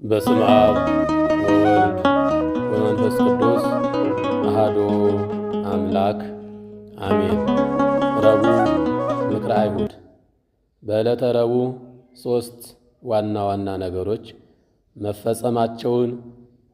በስመ አብ ወወልድ ወመንፈስ ቅዱስ አሐዱ አምላክ አሜን። ረቡዕ ምክረ አይሁድ። በዕለተ ረቡዕ ሦስት ዋና ዋና ነገሮች መፈጸማቸውን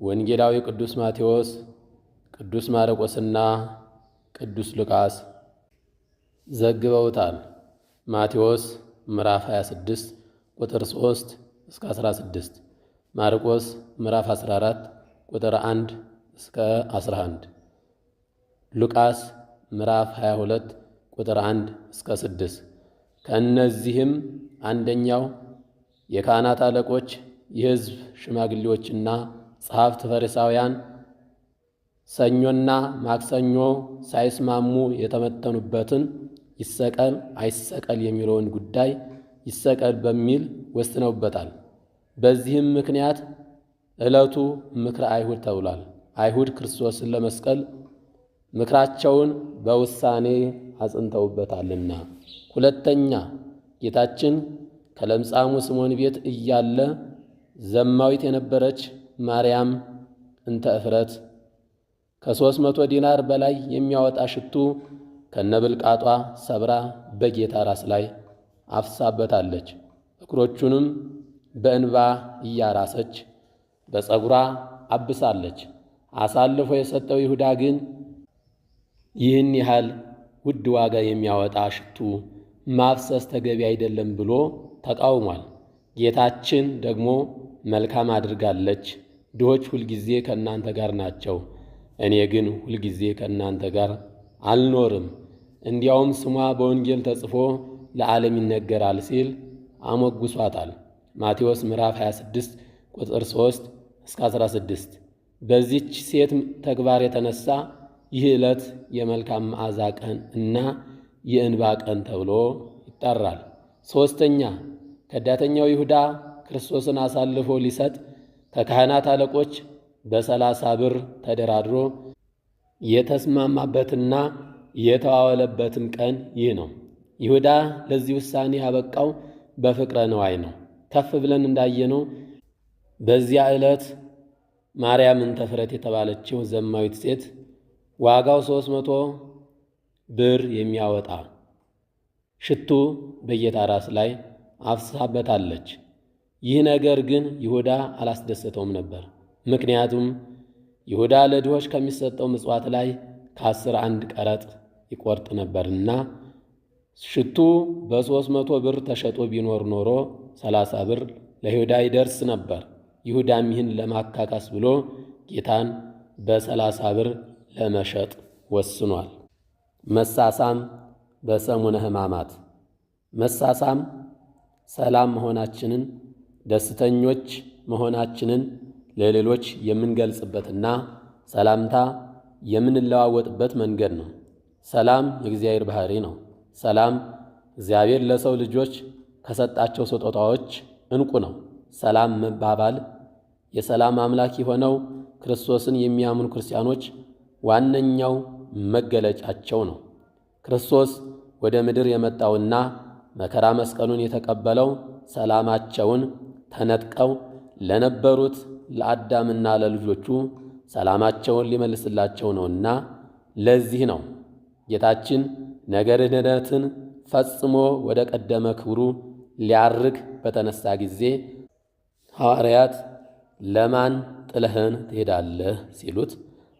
ወንጌላዊ ቅዱስ ማቴዎስ፣ ቅዱስ ማርቆስና ቅዱስ ሉቃስ ዘግበውታል። ማቴዎስ ምዕራፍ 26 ቁጥር 3 እስከ 16፣ ማርቆስ ምዕራፍ 14 ቁጥር 1 እስከ 11፣ ሉቃስ ምዕራፍ 22 ቁጥር 1 እስከ 6። ከእነዚህም አንደኛው የካህናት አለቆች፣ የሕዝብ ሽማግሌዎችና ጸሐፍት ፈሪሳውያን ሰኞና ማክሰኞ ሳይስማሙ የተመተኑበትን ይሰቀል አይሰቀል የሚለውን ጉዳይ ይሰቀል በሚል ወስነውበታል። በዚህም ምክንያት ዕለቱ ምክረ አይሁድ ተብሏል። አይሁድ ክርስቶስን ለመስቀል ምክራቸውን በውሳኔ አጽንተውበታልና። ሁለተኛ፣ ጌታችን ከለምጻሙ ስምዖን ቤት እያለ ዘማዊት የነበረች ማርያም እንተ እፍረት ከ300 ዲናር በላይ የሚያወጣ ሽቱ ከነብልቃጧ ሰብራ በጌታ ራስ ላይ አፍሳበታለች። እግሮቹንም በእንባ እያራሰች በፀጉሯ አብሳለች። አሳልፎ የሰጠው ይሁዳ ግን ይህን ያህል ውድ ዋጋ የሚያወጣ ሽቱ ማፍሰስ ተገቢ አይደለም ብሎ ተቃውሟል። ጌታችን ደግሞ መልካም አድርጋለች፣ ድሆች ሁልጊዜ ከእናንተ ጋር ናቸው፣ እኔ ግን ሁልጊዜ ከእናንተ ጋር አልኖርም፣ እንዲያውም ስሟ በወንጌል ተጽፎ ለዓለም ይነገራል ሲል አሞግሷታል። ማቴዎስ ምዕራፍ 26 ቁጥር 3 እስከ 16። በዚች ሴት ተግባር የተነሳ ይህ ዕለት የመልካም መዓዛ ቀን እና የእንባ ቀን ተብሎ ይጠራል። ሦስተኛ፣ ከዳተኛው ይሁዳ ክርስቶስን አሳልፎ ሊሰጥ ከካህናት አለቆች በ30 ብር ተደራድሮ የተስማማበትና የተዋወለበትም ቀን ይህ ነው። ይሁዳ ለዚህ ውሳኔ ያበቃው በፍቅረ ነዋይ ነው። ከፍ ብለን እንዳየነው በዚያ ዕለት ማርያም እንተ እፍረት የተባለችው ዘማዊት ሴት ዋጋው 300 ብር የሚያወጣ ሽቱ በጌታ ራስ ላይ አፍሳበታለች። ይህ ነገር ግን ይሁዳ አላስደሰተውም ነበር። ምክንያቱም ይሁዳ ለድሆች ከሚሰጠው ምጽዋት ላይ ከ11 ቀረጥ ይቆርጥ ነበርና ሽቱ በ300 ብር ተሸጦ ቢኖር ኖሮ 30 ብር ለይሁዳ ይደርስ ነበር። ይሁዳም ይህን ለማካካስ ብሎ ጌታን በ30 ብር ለመሸጥ ወስኗል። መሳሳም በሰሙነ ሕማማት። መሳሳም ሰላም መሆናችንን፣ ደስተኞች መሆናችንን ለሌሎች የምንገልጽበትና ሰላምታ የምንለዋወጥበት መንገድ ነው። ሰላም የእግዚአብሔር ባህሪ ነው። ሰላም እግዚአብሔር ለሰው ልጆች ከሰጣቸው ስጦታዎች ዕንቁ ነው። ሰላም መባባል የሰላም አምላክ የሆነው ክርስቶስን የሚያምኑ ክርስቲያኖች ዋነኛው መገለጫቸው ነው። ክርስቶስ ወደ ምድር የመጣውና መከራ መስቀሉን የተቀበለው ሰላማቸውን ተነጥቀው ለነበሩት ለአዳምና ለልጆቹ ሰላማቸውን ሊመልስላቸው ነውና ለዚህ ነው ጌታችን ነገረ ድኅነትን ፈጽሞ ወደ ቀደመ ክብሩ ሊያርግ በተነሳ ጊዜ ሐዋርያት ለማን ጥለህን ትሄዳለህ ሲሉት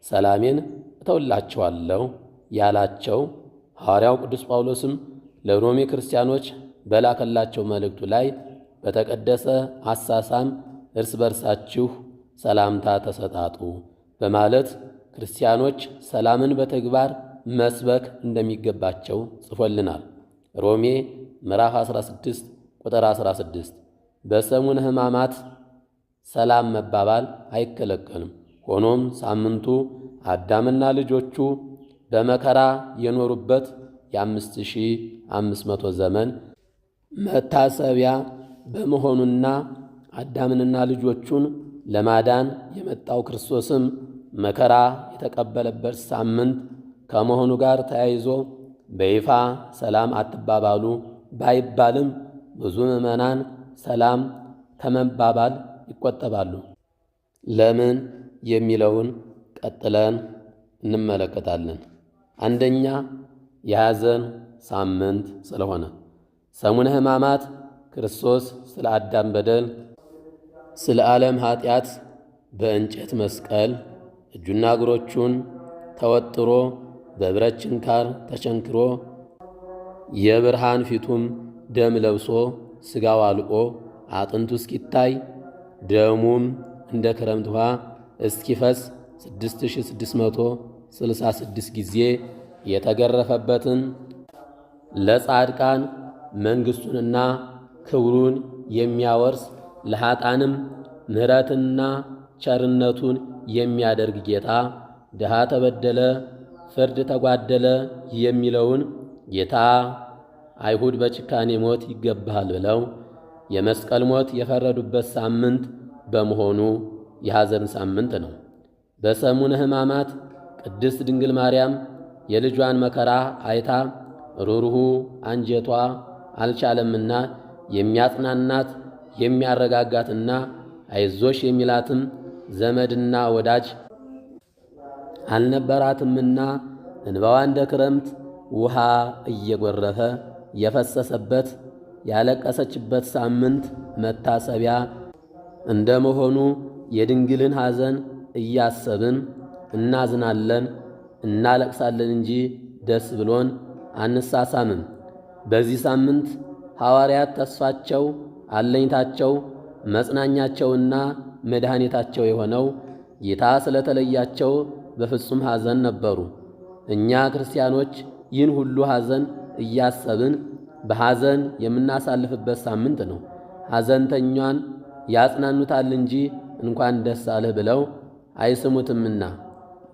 ሰላሜን እተውላችኋለሁ ያላቸው ሐዋርያው ቅዱስ ጳውሎስም ለሮሜ ክርስቲያኖች በላከላቸው መልእክቱ ላይ በተቀደሰ አሳሳም እርስ በርሳችሁ ሰላምታ ተሰጣጡ በማለት ክርስቲያኖች ሰላምን በተግባር መስበክ እንደሚገባቸው ጽፎልናል። ሮሜ ምዕራፍ 16 ቁጥር 16። በሰሙነ ሕማማት ሰላም መባባል አይከለከልም። ሆኖም ሳምንቱ አዳምና ልጆቹ በመከራ የኖሩበት የ5500 ዘመን መታሰቢያ በመሆኑና አዳምንና ልጆቹን ለማዳን የመጣው ክርስቶስም መከራ የተቀበለበት ሳምንት ከመሆኑ ጋር ተያይዞ በይፋ ሰላም አትባባሉ ባይባልም ብዙ ምዕመናን ሰላም ከመባባል ይቆጠባሉ። ለምን የሚለውን ቀጥለን እንመለከታለን። አንደኛ የሐዘን ሳምንት ስለሆነ። ሰሙነ ሕማማት ክርስቶስ ስለ አዳም በደል፣ ስለ ዓለም ኃጢአት በእንጨት መስቀል እጁና እግሮቹን ተወጥሮ በብረት ችንካር ተቸንክሮ የብርሃን ፊቱም ደም ለብሶ ሥጋው አልቆ አጥንቱ እስኪታይ ደሙም እንደ ክረምት ውሃ እስኪፈስ 6666 ጊዜ የተገረፈበትን ለጻድቃን መንግሥቱንና ክብሩን የሚያወርስ ለኃጣንም ምሕረትንና ቸርነቱን የሚያደርግ ጌታ ድሃ ተበደለ፣ ፍርድ ተጓደለ የሚለውን ጌታ አይሁድ በጭካኔ ሞት ይገባሃል ብለው የመስቀል ሞት የፈረዱበት ሳምንት በመሆኑ የሐዘን ሳምንት ነው። በሰሙነ ሕማማት ቅድስት ድንግል ማርያም የልጇን መከራ አይታ ሩሩሁ አንጀቷ አልቻለምና የሚያጽናናት የሚያረጋጋትና አይዞሽ የሚላትም ዘመድና ወዳጅ አልነበራትምና እንባዋ እንደ ክረምት ውሃ እየጎረፈ የፈሰሰበት ያለቀሰችበት ሳምንት መታሰቢያ እንደመሆኑ የድንግልን ሐዘን እያሰብን እናዝናለን፣ እናለቅሳለን እንጂ ደስ ብሎን አንሳሳምም። በዚህ ሳምንት ሐዋርያት ተስፋቸው፣ አለኝታቸው፣ መጽናኛቸውና መድኃኒታቸው የሆነው ጌታ ስለተለያቸው በፍጹም ሐዘን ነበሩ። እኛ ክርስቲያኖች ይህን ሁሉ ሐዘን እያሰብን በሐዘን የምናሳልፍበት ሳምንት ነው። ሐዘንተኛን ያጽናኑታል እንጂ እንኳን ደስ አለህ ብለው አይስሙትምና።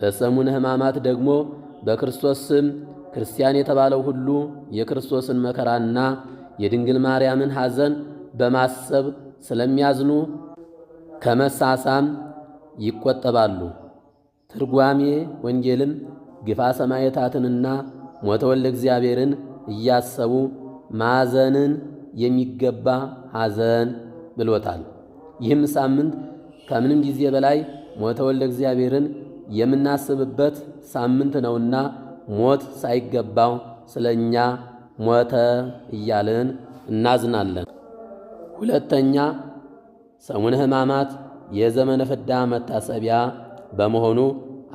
በሰሙነ ሕማማት ደግሞ በክርስቶስ ስም ክርስቲያን የተባለው ሁሉ የክርስቶስን መከራና የድንግል ማርያምን ሐዘን በማሰብ ስለሚያዝኑ ከመሳሳም ይቆጠባሉ። ትርጓሜ ወንጌልም ግፋ ሰማዕታትንና ሞተ ወልደ እግዚአብሔርን እያሰቡ ማዘንን የሚገባ ሐዘን ብሎታል። ይህም ሳምንት ከምንም ጊዜ በላይ ሞተ ወልደ እግዚአብሔርን የምናስብበት ሳምንት ነውና ሞት ሳይገባው ስለ እኛ ሞተ እያልን እናዝናለን። ሁለተኛ ሰሙነ ሕማማት የዘመነ ፍዳ መታሰቢያ በመሆኑ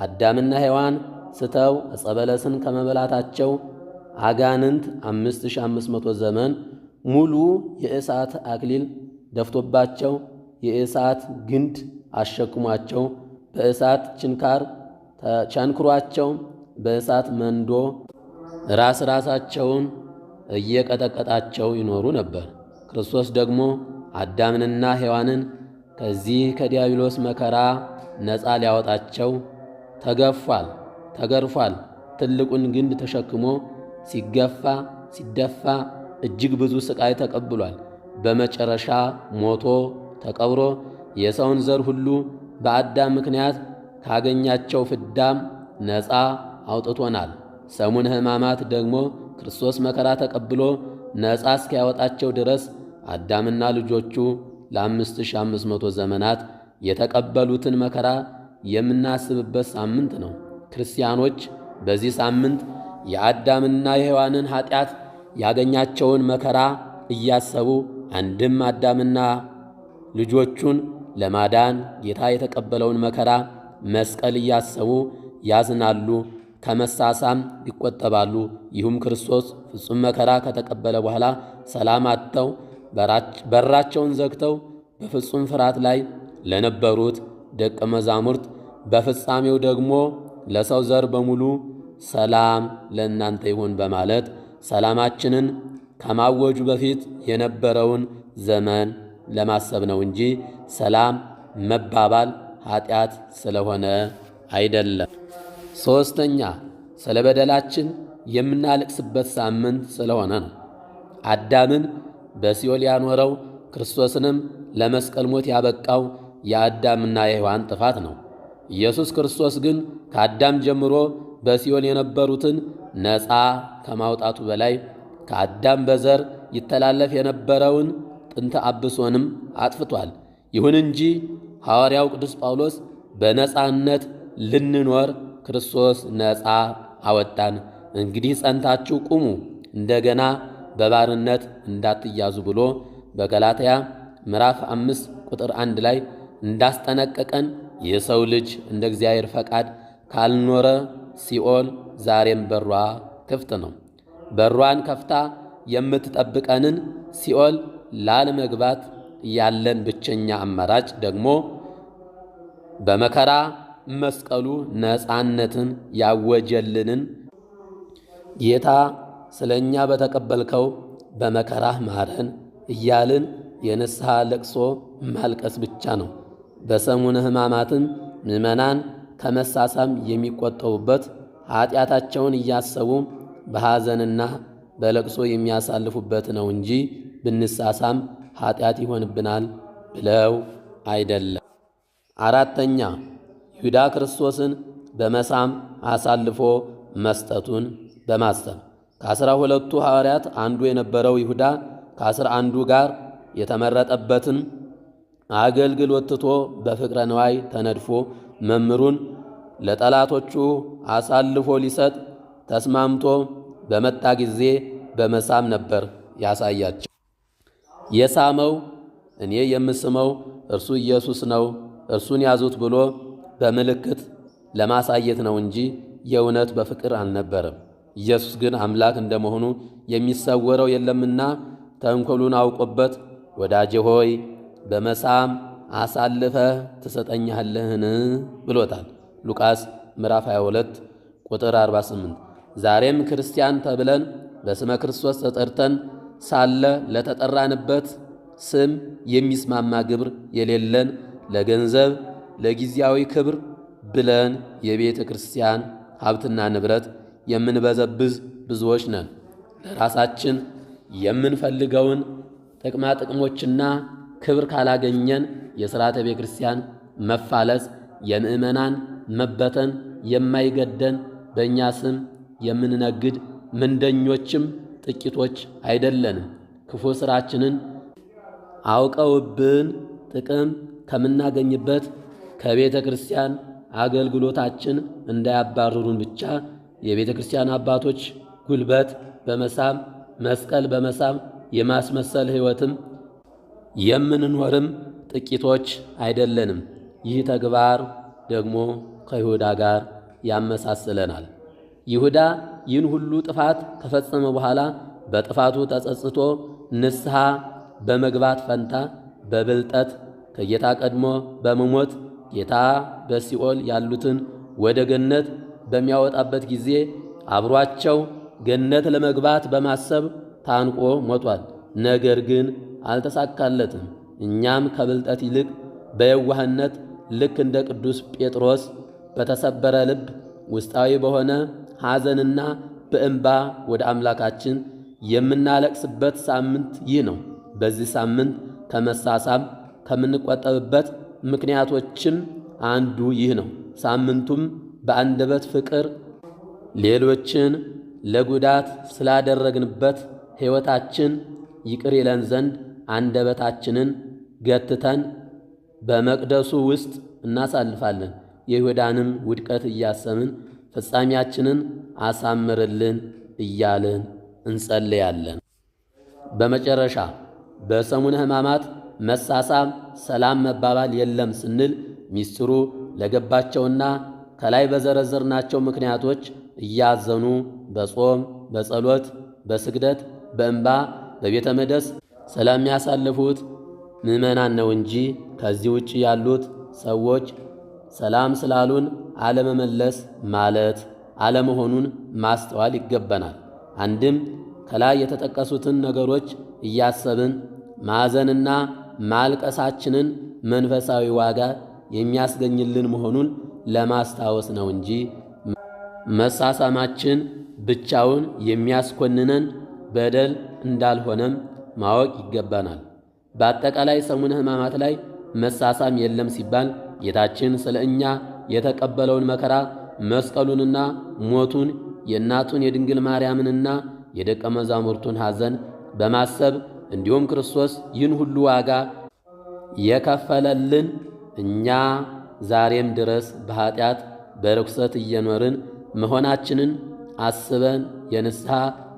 አዳምና ሔዋን ስተው ዕፀ በለስን ከመበላታቸው አጋንንት 5500 ዘመን ሙሉ የእሳት አክሊል ደፍቶባቸው የእሳት ግንድ አሸክሟቸው በእሳት ችንካር ተቸንክሯቸው በእሳት መንዶ ራሳቸውን እየቀጠቀጣቸው ይኖሩ ነበር። ክርስቶስ ደግሞ አዳምንና ሔዋንን ከዚህ ከዲያብሎስ መከራ ነፃ ሊያወጣቸው ተገርፏል። ትልቁን ግንድ ተሸክሞ ሲገፋ ሲደፋ እጅግ ብዙ ስቃይ ተቀብሏል። በመጨረሻ ሞቶ ተቀብሮ የሰውን ዘር ሁሉ በአዳም ምክንያት ካገኛቸው ፍዳም ነፃ አውጥቶናል። ሰሙነ ሕማማት ደግሞ ክርስቶስ መከራ ተቀብሎ ነፃ እስኪያወጣቸው ድረስ አዳምና ልጆቹ ለ5500 ዘመናት የተቀበሉትን መከራ የምናስብበት ሳምንት ነው። ክርስቲያኖች በዚህ ሳምንት የአዳምና የሔዋንን ኃጢአት ያገኛቸውን መከራ እያሰቡ አንድም አዳምና ልጆቹን ለማዳን ጌታ የተቀበለውን መከራ መስቀል እያሰቡ ያዝናሉ፣ ከመሳሳም ይቆጠባሉ። ይህም ክርስቶስ ፍጹም መከራ ከተቀበለ በኋላ ሰላም አጥተው በራቸውን ዘግተው በፍጹም ፍርሃት ላይ ለነበሩት ደቀ መዛሙርት በፍጻሜው ደግሞ ለሰው ዘር በሙሉ ሰላም ለእናንተ ይሁን በማለት ሰላማችንን ከማወጁ በፊት የነበረውን ዘመን ለማሰብ ነው እንጂ ሰላም መባባል ኃጢአት ስለሆነ አይደለም። ሦስተኛ ስለ በደላችን የምናለቅስበት ሳምንት ስለሆነ ነው። አዳምን በሲኦል ያኖረው ክርስቶስንም ለመስቀል ሞት ያበቃው የአዳምና የሔዋን ጥፋት ነው። ኢየሱስ ክርስቶስ ግን ከአዳም ጀምሮ በሲኦል የነበሩትን ነፃ ከማውጣቱ በላይ ከአዳም በዘር ይተላለፍ የነበረውን ጥንተ አብሶንም አጥፍቷል። ይሁን እንጂ ሐዋርያው ቅዱስ ጳውሎስ በነጻነት ልንኖር ክርስቶስ ነጻ አወጣን፣ እንግዲህ ጸንታችሁ ቁሙ፣ እንደገና በባርነት እንዳትያዙ ብሎ በገላትያ ምዕራፍ 5 ቁጥር 1 ላይ እንዳስጠነቀቀን የሰው ልጅ እንደ እግዚአብሔር ፈቃድ ካልኖረ ሲኦል ዛሬም በሯ ክፍት ነው። በሯን ከፍታ የምትጠብቀንን ሲኦል ላለመግባት ያለን ብቸኛ አማራጭ ደግሞ በመከራ መስቀሉ ነፃነትን ያወጀልንን ጌታ ስለ እኛ በተቀበልከው በመከራህ ማረን እያልን የንስሐ ለቅሶ ማልቀስ ብቻ ነው። በሰሙነ ሕማማትም ምዕመናን ከመሳሳም የሚቆጠቡበት ኀጢአታቸውን እያሰቡ በሐዘንና በለቅሶ የሚያሳልፉበት ነው እንጂ ብንሳሳም ኀጢአት ይሆንብናል ብለው አይደለም። አራተኛ ይሁዳ ክርስቶስን በመሳም አሳልፎ መስጠቱን በማሰብ ከ12ቱ ሐዋርያት አንዱ የነበረው ይሁዳ ከ11ዱ ጋር የተመረጠበትን አገልግሎት ትቶ በፍቅረ ነዋይ ተነድፎ መምህሩን ለጠላቶቹ አሳልፎ ሊሰጥ ተስማምቶ በመጣ ጊዜ በመሳም ነበር ያሳያቸው። የሳመው እኔ የምስመው እርሱ ኢየሱስ ነው፣ እርሱን ያዙት ብሎ በምልክት ለማሳየት ነው እንጂ የእውነት በፍቅር አልነበረም። ኢየሱስ ግን አምላክ እንደመሆኑ የሚሰወረው የለምና ተንኮሉን አውቆበት ወዳጄ ሆይ በመሳም አሳልፈህ ትሰጠኛለህን ብሎታል። ሉቃስ ምዕራፍ 22 ቁጥር 48። ዛሬም ክርስቲያን ተብለን በስመ ክርስቶስ ተጠርተን ሳለ ለተጠራንበት ስም የሚስማማ ግብር የሌለን ለገንዘብ ለጊዜያዊ ክብር ብለን የቤተ ክርስቲያን ሀብትና ንብረት የምንበዘብዝ ብዙዎች ነን። ለራሳችን የምንፈልገውን ጥቅማ ጥቅሞችና ክብር ካላገኘን የሥርዓተ ቤተ ክርስቲያን መፋለስ፣ የምእመናን መበተን የማይገደን በእኛ ስም የምንነግድ ምንደኞችም ጥቂቶች አይደለንም። ክፉ ሥራችንን አውቀውብን ጥቅም ከምናገኝበት ከቤተ ክርስቲያን አገልግሎታችን እንዳያባርሩን ብቻ የቤተ ክርስቲያን አባቶች ጉልበት በመሳም መስቀል በመሳም የማስመሰል ሕይወትም የምንኖርም ጥቂቶች አይደለንም። ይህ ተግባር ደግሞ ከይሁዳ ጋር ያመሳስለናል። ይሁዳ ይህን ሁሉ ጥፋት ከፈጸመ በኋላ በጥፋቱ ተጸጽቶ ንስሐ በመግባት ፈንታ በብልጠት ከጌታ ቀድሞ በመሞት ጌታ በሲኦል ያሉትን ወደ ገነት በሚያወጣበት ጊዜ አብሯቸው ገነት ለመግባት በማሰብ ታንቆ ሞቷል። ነገር ግን አልተሳካለትም። እኛም ከብልጠት ይልቅ በየዋህነት ልክ እንደ ቅዱስ ጴጥሮስ በተሰበረ ልብ ውስጣዊ በሆነ ሐዘንና በእንባ ወደ አምላካችን የምናለቅስበት ሳምንት ይህ ነው። በዚህ ሳምንት ከመሳሳም ከምንቆጠብበት ምክንያቶችም አንዱ ይህ ነው። ሳምንቱም በአንደበት ፍቅር ሌሎችን ለጉዳት ስላደረግንበት ሕይወታችን ይቅር ይለን ዘንድ አንደበታችንን ገትተን በመቅደሱ ውስጥ እናሳልፋለን። የይሁዳንም ውድቀት እያሰብን ፍጻሜያችንን አሳምርልን እያልን እንጸልያለን። በመጨረሻ በሰሙነ ሕማማት መሳሳም፣ ሰላም መባባል የለም ስንል ሚስጥሩ ለገባቸውና ከላይ በዘረዘርናቸው ምክንያቶች እያዘኑ በጾም በጸሎት በስግደት በእንባ በቤተ መቅደስ ስለሚያሳልፉት ምእመናን ነው እንጂ ከዚህ ውጭ ያሉት ሰዎች ሰላም ስላሉን አለመመለስ ማለት አለመሆኑን ማስተዋል ይገባናል። አንድም ከላይ የተጠቀሱትን ነገሮች እያሰብን ማዘንና ማልቀሳችንን መንፈሳዊ ዋጋ የሚያስገኝልን መሆኑን ለማስታወስ ነው እንጂ መሳሳማችን ብቻውን የሚያስኮንነን በደል እንዳልሆነም ማወቅ ይገባናል። በአጠቃላይ ሰሙነ ሕማማት ላይ መሳሳም የለም ሲባል ጌታችን ስለ እኛ የተቀበለውን መከራ መስቀሉንና ሞቱን የእናቱን የድንግል ማርያምንና የደቀ መዛሙርቱን ሐዘን በማሰብ እንዲሁም ክርስቶስ ይህን ሁሉ ዋጋ የከፈለልን እኛ ዛሬም ድረስ በኃጢአት በርኩሰት እየኖርን መሆናችንን አስበን የንስሐ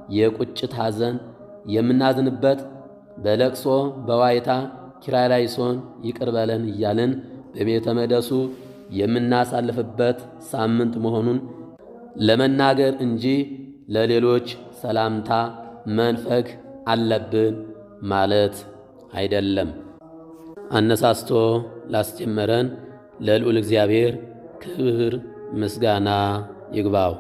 የቁጭት ሐዘን የምናዝንበት በለቅሶ በዋይታ ኪርያላይሶን ይቅር በለን እያልን በቤተ መቅደሱ የምናሳልፍበት ሳምንት መሆኑን ለመናገር እንጂ ለሌሎች ሰላምታ መንፈግ አለብን ማለት አይደለም። አነሳስቶ ላስጀመረን ለልዑል እግዚአብሔር ክብር ምስጋና ይግባው።